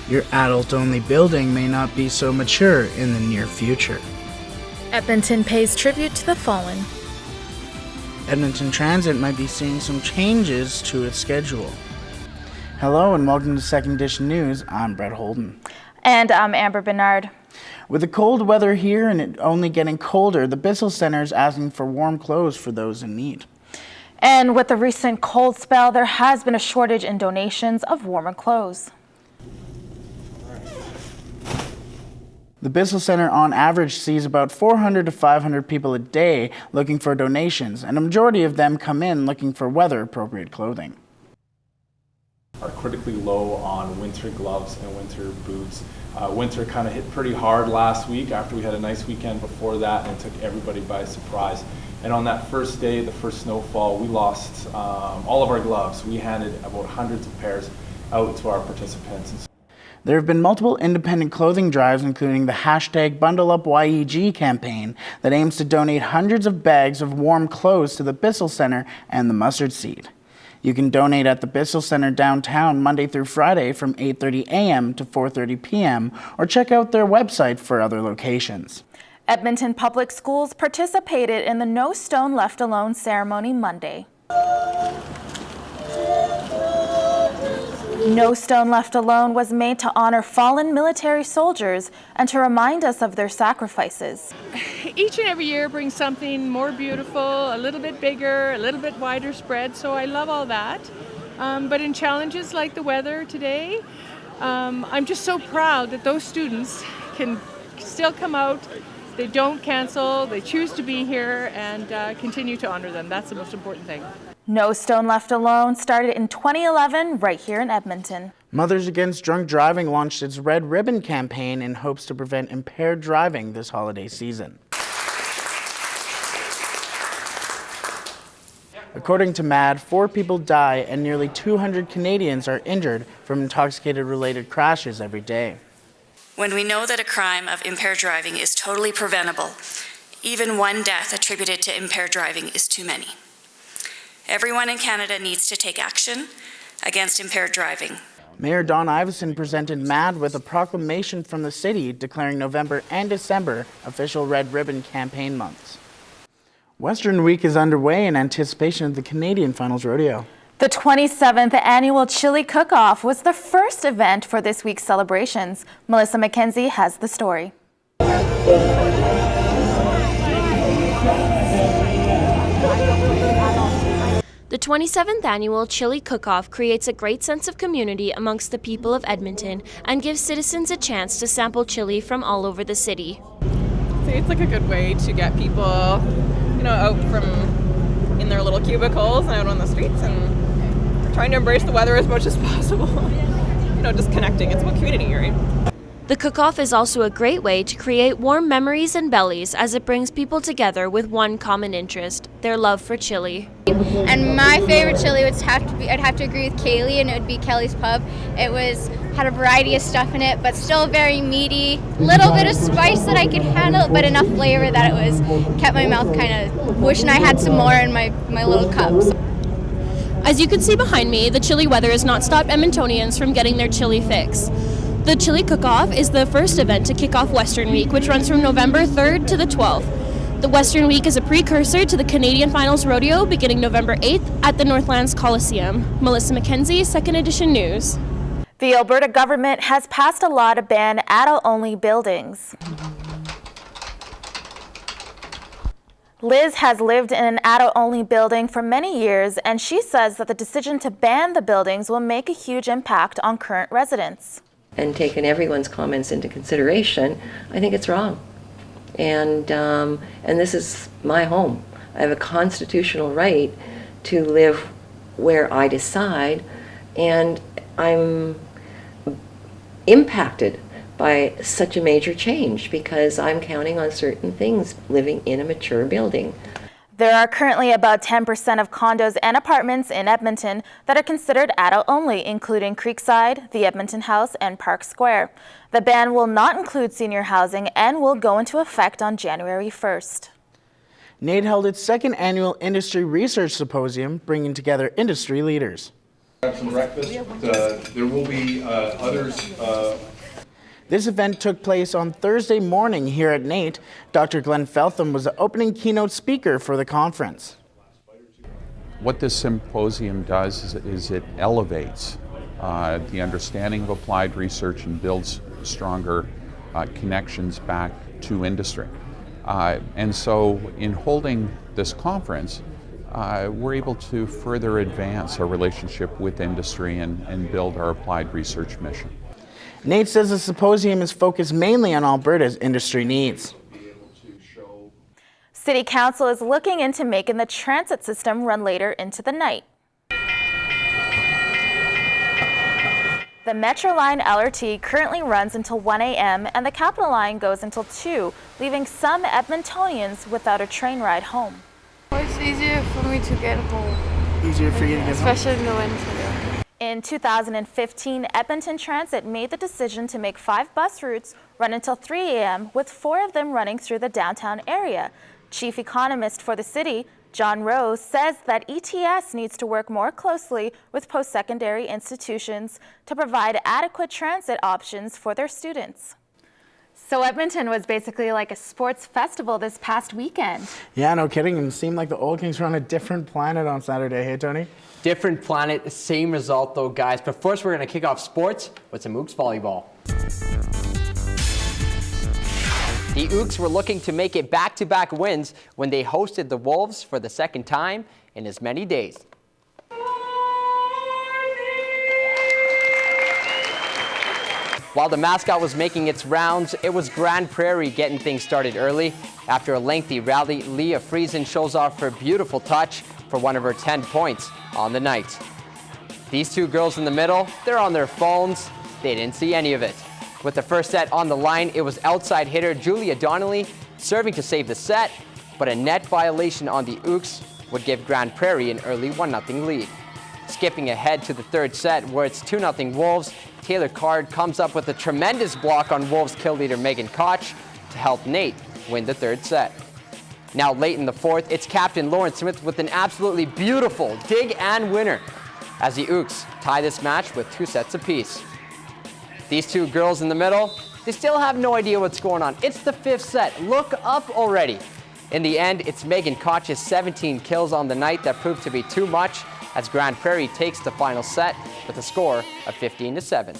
Your adult-only building may not be so mature in the near future. Edmonton pays tribute to the fallen. Edmonton Transit might be seeing some changes to its schedule. Hello and welcome to Second Edition News. I'm Brett Holden. And I'm Amber Bernard. With the cold weather here and it only getting colder, the Bissell Center is asking for warm clothes for those in need. And with the recent cold spell, there has been a shortage in donations of warmer clothes. The Bissell Center on average sees about 400 to 500 people a day looking for donations, and a majority of them come in looking for weather-appropriate clothing. Are critically low on winter gloves and winter boots. Winter kind of hit pretty hard last week after we had a nice weekend before that, and it took everybody by surprise. And on that first day, the first snowfall, we lost all of our gloves. We handed about hundreds of pairs out to our participants. There have been multiple independent clothing drives, including the hashtag BundleUpYEG campaign that aims to donate hundreds of bags of warm clothes to the Bissell Center and the Mustard Seed. You can donate at the Bissell Center downtown Monday through Friday from 8:30 a.m. to 4:30 p.m. or check out their website for other locations. Edmonton Public Schools participated in the No Stone Left Alone ceremony Monday. No Stone Left Alone was made to honor fallen military soldiers and to remind us of their sacrifices. Each and every year brings something more beautiful, a little bit bigger, a little bit wider spread, so I love all that. But in challenges like the weather today, I'm just so proud that those students can still come out. They don't cancel, they choose to be here and continue to honor them. That's the most important thing. No Stone Left Alone started in 2011 right here in Edmonton. Mothers Against Drunk Driving launched its Red Ribbon campaign in hopes to prevent impaired driving this holiday season. According to MAD, 4 people die and nearly 200 Canadians are injured from intoxicated-related crashes every day. When we know that a crime of impaired driving is totally preventable, even one death attributed to impaired driving is too many. Everyone in Canada needs to take action against impaired driving. Mayor Don Iveson presented MAD with a proclamation from the city declaring November and December official Red Ribbon campaign months. Western Week is underway in anticipation of the Canadian Finals Rodeo. The 27th annual Chili Cook-Off was the first event for this week's celebrations. Melissa McKenzie has the story. The 27th annual Chili Cook-Off creates a great sense of community amongst the people of Edmonton and gives citizens a chance to sample chili from all over the city. It's like a good way to get people, out from in their little cubicles and out on the streets and trying to embrace the weather as much as possible. Just connecting. It's about community, right? The cook-off is also a great way to create warm memories and bellies as it brings people together with one common interest, their love for chili. And my favorite chili I'd have to agree with Kaylee, and it would be Kelly's Pub. It had a variety of stuff in it, but still very meaty. Little bit of spice that I could handle, but enough flavor that it kept my mouth kind of wishing I had some more in my little cups. As you can see behind me, the chilly weather has not stopped Edmontonians from getting their chili fix. The Chili Cook-Off is the first event to kick off Western Week, which runs from November 3rd to the 12th. The Western Week is a precursor to the Canadian Finals Rodeo beginning November 8th at the Northlands Coliseum. Melissa McKenzie, Second Edition News. The Alberta government has passed a law to ban adult-only buildings. Liz has lived in an adult-only building for many years, and she says that the decision to ban the buildings will make a huge impact on current residents. And taken everyone's comments into consideration, I think it's wrong. And this is my home. I have a constitutional right to live where I decide, and I'm impacted by such a major change because I'm counting on certain things living in a mature building. There are currently about 10% of condos and apartments in Edmonton that are considered adult-only, including Creekside, the Edmonton House, and Park Square. The ban will not include senior housing and will go into effect on January 1st. NAIT held its second annual Industry Research Symposium, bringing together industry leaders. Have some breakfast. There will be others. This event took place on Thursday morning here at NAIT. Dr. Glenn Feltham was the opening keynote speaker for the conference. What this symposium does is it elevates the understanding of applied research and builds stronger connections back to industry. And so in holding this conference, we're able to further advance our relationship with industry and build our applied research mission. NAIT says the symposium is focused mainly on Alberta's industry needs. City Council is looking into making the transit system run later into the night. The Metro Line LRT currently runs until 1 a.m. and the Capital Line goes until 2, leaving some Edmontonians without a train ride home. It's easier for me to get home. Easier for you to get home? Especially in the winter. In 2015, Edmonton Transit made the decision to make 5 bus routes run until 3 a.m., with 4 of them running through the downtown area. Chief economist for the city, John Rose, says that ETS needs to work more closely with post-secondary institutions to provide adequate transit options for their students. So Edmonton was basically like a sports festival this past weekend. Yeah, no kidding. It seemed like the Oil Kings were on a different planet on Saturday. Hey, Tony? Different planet, same result though, guys. But first, we're going to kick off sports with some Ooks volleyball. The Ooks were looking to make it back-to-back wins when they hosted the Wolves for the second time in as many days. While the mascot was making its rounds, it was Grand Prairie getting things started early. After a lengthy rally, Leah Friesen shows off her beautiful touch for one of her 10 points on the night. These two girls in the middle, they're on their phones. They didn't see any of it. With the first set on the line, it was outside hitter Julia Donnelly serving to save the set, but a net violation on the Ooks would give Grand Prairie an early 1-0 lead. Skipping ahead to the third set, where it's 2-0 Wolves, Taylor Card comes up with a tremendous block on Wolves kill leader Megan Koch to help NAIT win the third set. Now late in the fourth, it's captain Lauren Smith with an absolutely beautiful dig and winner as the Ooks tie this match with 2 sets apiece. These two girls in the middle, they still have no idea what's going on. It's the 5th set. Look up already. In the end, it's Megan Koch's 17 kills on the night that proved to be too much as Grand Prairie takes the final set with a score of 15-7.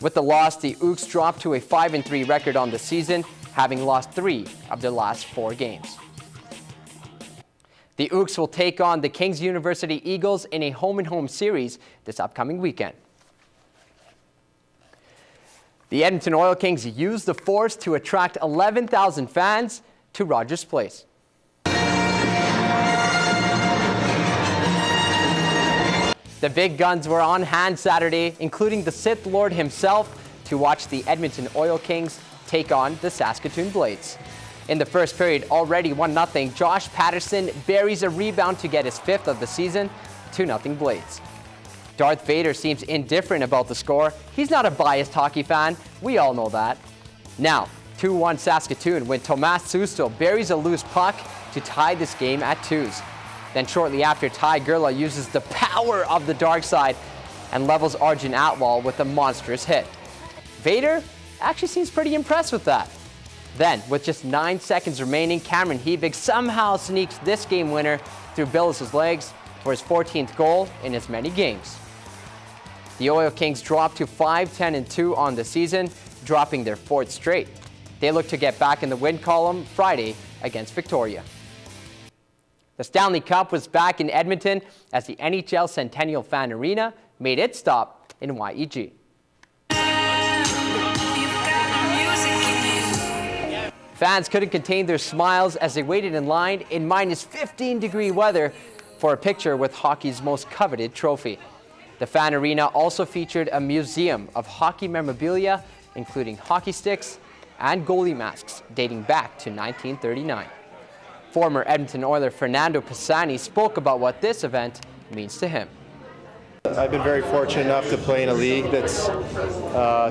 With the loss, the Ooks dropped to a 5-3 record on the season, having lost 3 of their last 4 games. The Ooks will take on the King's University Eagles in a home-and-home series this upcoming weekend. The Edmonton Oil Kings used the force to attract 11,000 fans to Rogers Place. The big guns were on hand Saturday, including the Sith Lord himself, to watch the Edmonton Oil Kings take on the Saskatoon Blades. In the first period, already 1-0, Josh Patterson buries a rebound to get his 5th of the season, 2-0 Blades. Darth Vader seems indifferent about the score. He's not a biased hockey fan. We all know that. Now, 2-1 Saskatoon when Tomas Susto buries a loose puck to tie this game at 2s. Then shortly after, Ty Gurla uses the power of the dark side and levels Arjun Atwal with a monstrous hit. Vader actually seems pretty impressed with that. Then, with just 9 seconds remaining, Cameron Hebig somehow sneaks this game winner through Billis' legs for his 14th goal in as many games. The Oil Kings dropped to 5-10-2 on the season, dropping their 4th straight. They look to get back in the win column Friday against Victoria. The Stanley Cup was back in Edmonton as the NHL Centennial Fan Arena made its stop in YEG. Fans couldn't contain their smiles as they waited in line in -15-degree weather for a picture with hockey's most coveted trophy. The Fan Arena also featured a museum of hockey memorabilia, including hockey sticks and goalie masks dating back to 1939. Former Edmonton Oiler Fernando Pisani spoke about what this event means to him. I've been very fortunate enough to play in a league that's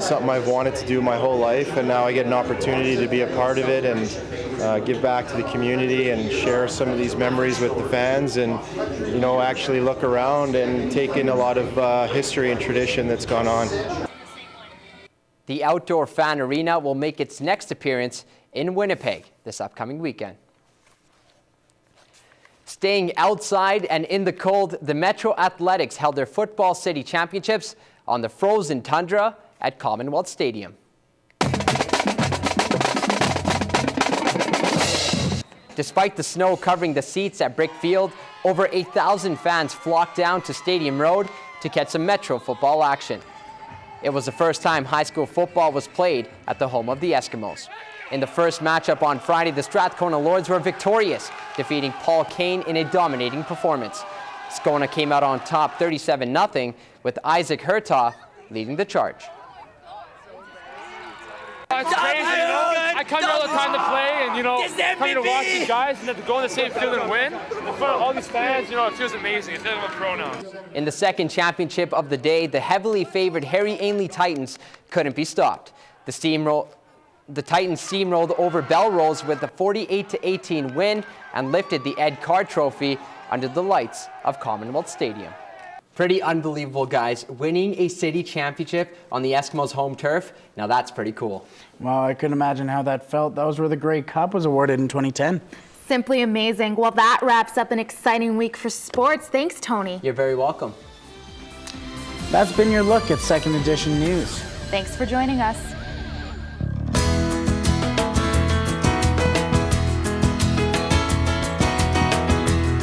something I've wanted to do my whole life, and now I get an opportunity to be a part of it, and give back to the community and share some of these memories with the fans, and actually look around and take in a lot of history and tradition that's gone on. The outdoor fan arena will make its next appearance in Winnipeg this upcoming weekend. Staying outside and in the cold, the Metro Athletics held their Football City Championships on the frozen tundra at Commonwealth Stadium. Despite the snow covering the seats at Brick Field, over 8,000 fans flocked down to Stadium Road to catch some Metro football action. It was the first time high school football was played at the home of the Eskimos. In the first matchup on Friday, the Strathcona Lords were victorious, defeating Paul Kane in a dominating performance. Skona came out on top 37-0, with Isaac Hertaw leading the charge. It's crazy, I come here all the time to play and, come here to watch these guys and then to go in the same field and win. In front of all these fans, it feels amazing. It feels like I'm a pro now. In the second championship of the day, the heavily favored Harry Ainley Titans couldn't be stopped. The Titans steamrolled over Belrose with a 48-18 win and lifted the Ed Carr Trophy under the lights of Commonwealth Stadium. Pretty unbelievable, guys. Winning a city championship on the Eskimos' home turf, now that's pretty cool. Well, I couldn't imagine how that felt. That was where the Grey Cup was awarded in 2010. Simply amazing. Well, that wraps up an exciting week for sports. Thanks, Tony. You're very welcome. That's been your look at Second Edition News. Thanks for joining us.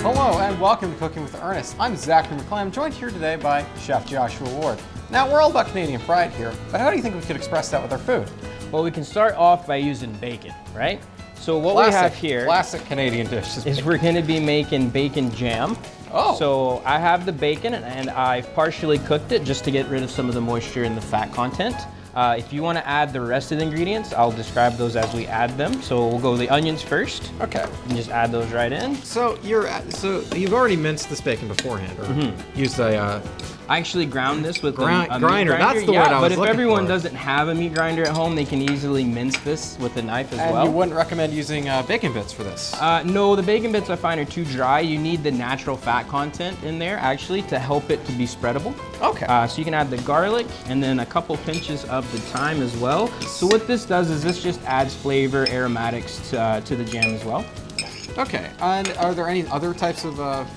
Hello and welcome to Cooking with Ernest. I'm Zachary McClain. I'm joined here today by Chef Joshua Ward. Now, we're all about Canadian pride here, but how do you think we could express that with our food? Well, we can start off by using bacon, right? So what we have here, classic Canadian dish, is we're going to be making bacon jam. Oh. So I have the bacon and I've partially cooked it just to get rid of some of the moisture and the fat content. If you want to add the rest of the ingredients, I'll describe those as we add them. So we'll go the onions first. Okay. And just add those right in. So you've already minced this bacon beforehand, or used a I actually ground this with a grinder. meat grinder. That's the word I was but if looking everyone for. doesn't have a meat grinder at home, they can easily mince this with a knife as well. And you wouldn't recommend using bacon bits for this? No, the bacon bits I find are too dry. You need the natural fat content in there actually to help it to be spreadable. Okay. So you can add the garlic and then a couple pinches of the thyme as well. So what this does is this just adds flavor, aromatics to the jam as well. Okay. And are there any other types of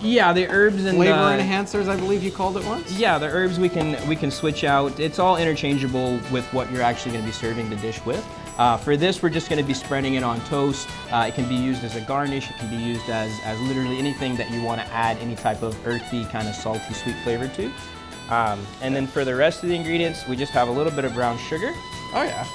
yeah, the herbs and flavor enhancers, I believe you called it once? Yeah, the herbs we can switch out. It's all interchangeable with what you're actually going to be serving the dish with. For this, we're just going to be spreading it on toast. It can be used as a garnish. It can be used as literally anything that you want to add any type of earthy, kind of salty, sweet flavor to. And then for the rest of the ingredients, we just have a little bit of brown sugar. Oh yeah.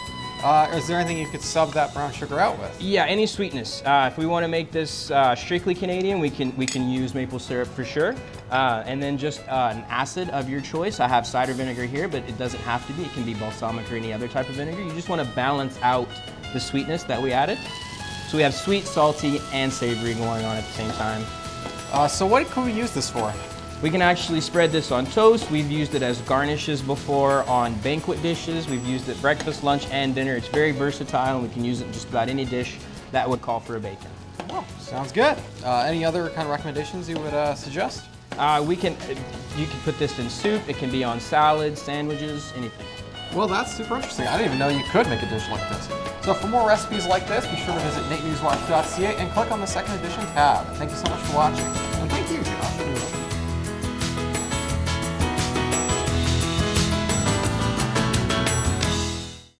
Is there anything you could sub that brown sugar out with? Yeah, any sweetness. If we want to make this strictly Canadian, we can use maple syrup for sure. And then just an acid of your choice. I have cider vinegar here, but it doesn't have to be. It can be balsamic or any other type of vinegar. You just want to balance out the sweetness that we added. So we have sweet, salty, and savory going on at the same time. So what can we use this for? We can actually spread this on toast. We've used it as garnishes before on banquet dishes. We've used it breakfast, lunch, and dinner. It's very versatile, and we can use it in just about any dish that would call for a bacon. Oh, sounds good. Any other kind of recommendations you would suggest? You can put this in soup. It can be on salads, sandwiches, anything. Well, that's super interesting. I didn't even know you could make a dish like this. So for more recipes like this, be sure to visit NAITnewsWatch.ca and click on the Second Edition tab. Thank you so much for watching.